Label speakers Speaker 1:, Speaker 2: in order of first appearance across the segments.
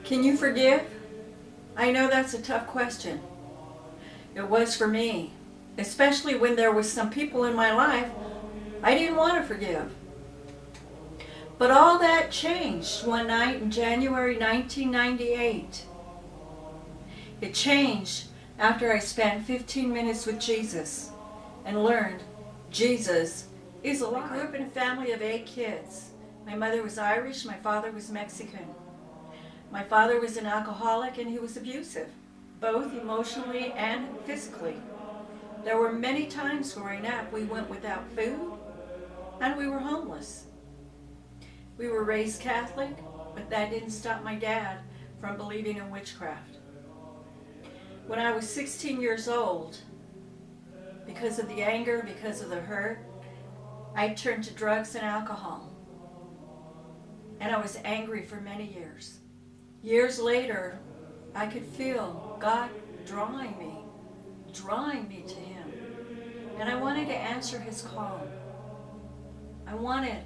Speaker 1: Can you forgive? I know that's a tough question. It was for me, especially when there was some people in my life I didn't want to forgive. But all that changed one night in January 1998. It changed after I spent 15 minutes with Jesus and learned Jesus is alive. I grew up in a family of 8 kids. My mother was Irish, my father was Mexican. My father was an alcoholic and he was abusive, both emotionally and physically. There were many times growing up we went without food and we were homeless. We were raised Catholic, but that didn't stop my dad from believing in witchcraft. When I was 16 years old, because of the anger, because of the hurt, I turned to drugs and alcohol. And I was angry for many years. Years later, I could feel God drawing me to Him. And I wanted to answer His call. I wanted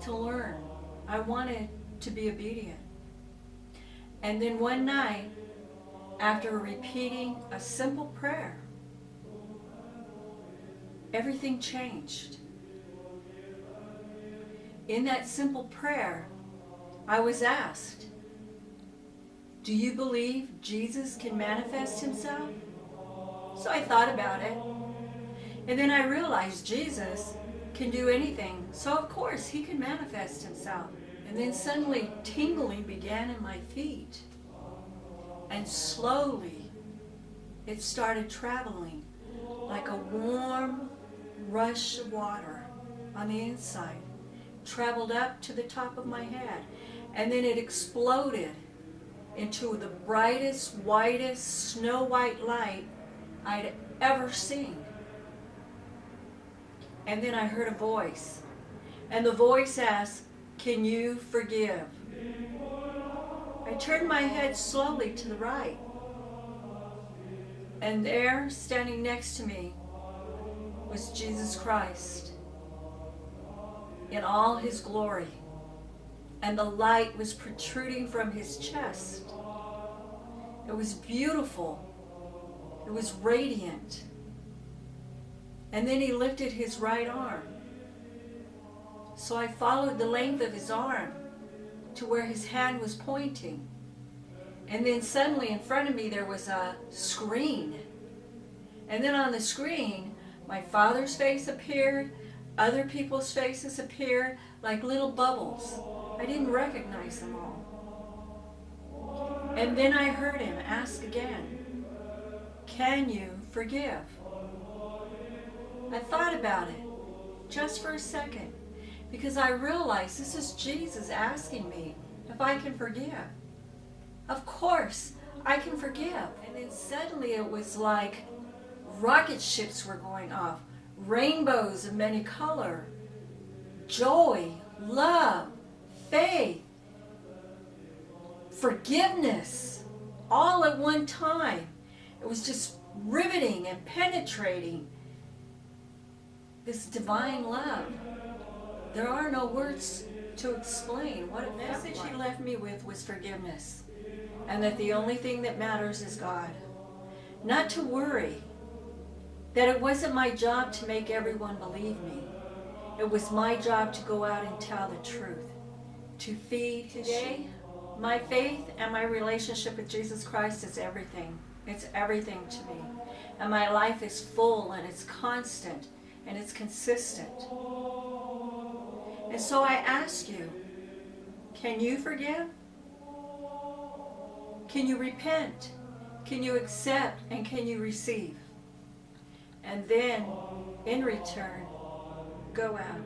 Speaker 1: to learn. I wanted to be obedient. And then one night, after repeating a simple prayer, everything changed. In that simple prayer, I was asked, do you believe Jesus can manifest Himself? So I thought about it. And then I realized Jesus can do anything. So of course He can manifest Himself. And then suddenly tingling began in my feet. And slowly it started traveling like a warm rush of water on the inside. Traveled up to the top of my head. And then it exploded into the brightest, whitest, snow white light I'd ever seen. And then I heard a voice. And the voice asked, can you forgive? I turned my head slowly to the right. And there, standing next to me, was Jesus Christ in all His glory. And the light was protruding from His chest. It was beautiful. It was radiant. And then He lifted His right arm. So I followed the length of His arm to where His hand was pointing. And then suddenly in front of me there was a screen. And then on the screen, my father's face appeared, other people's faces appeared like little bubbles. I didn't recognize them all. And then I heard Him ask again, can you forgive? I thought about it just for a second because I realized this is Jesus asking me if I can forgive. Of course, I can forgive. And then suddenly it was like rocket ships were going off, rainbows of many color, joy, love, faith, forgiveness, all at one time. It was just riveting and penetrating. This divine love. There are no words to explain what it felt like. The message He left me with was forgiveness. And that the only thing that matters is God. Not to worry. That it wasn't my job to make everyone believe me. It was my job to go out and tell the truth. To feed His sheep. My faith and my relationship with Jesus Christ is everything. It's everything to me. And my life is full and it's constant. And it's consistent. And so I ask you, can you forgive? Can you repent? Can you accept? And can you receive? And then, in return, go out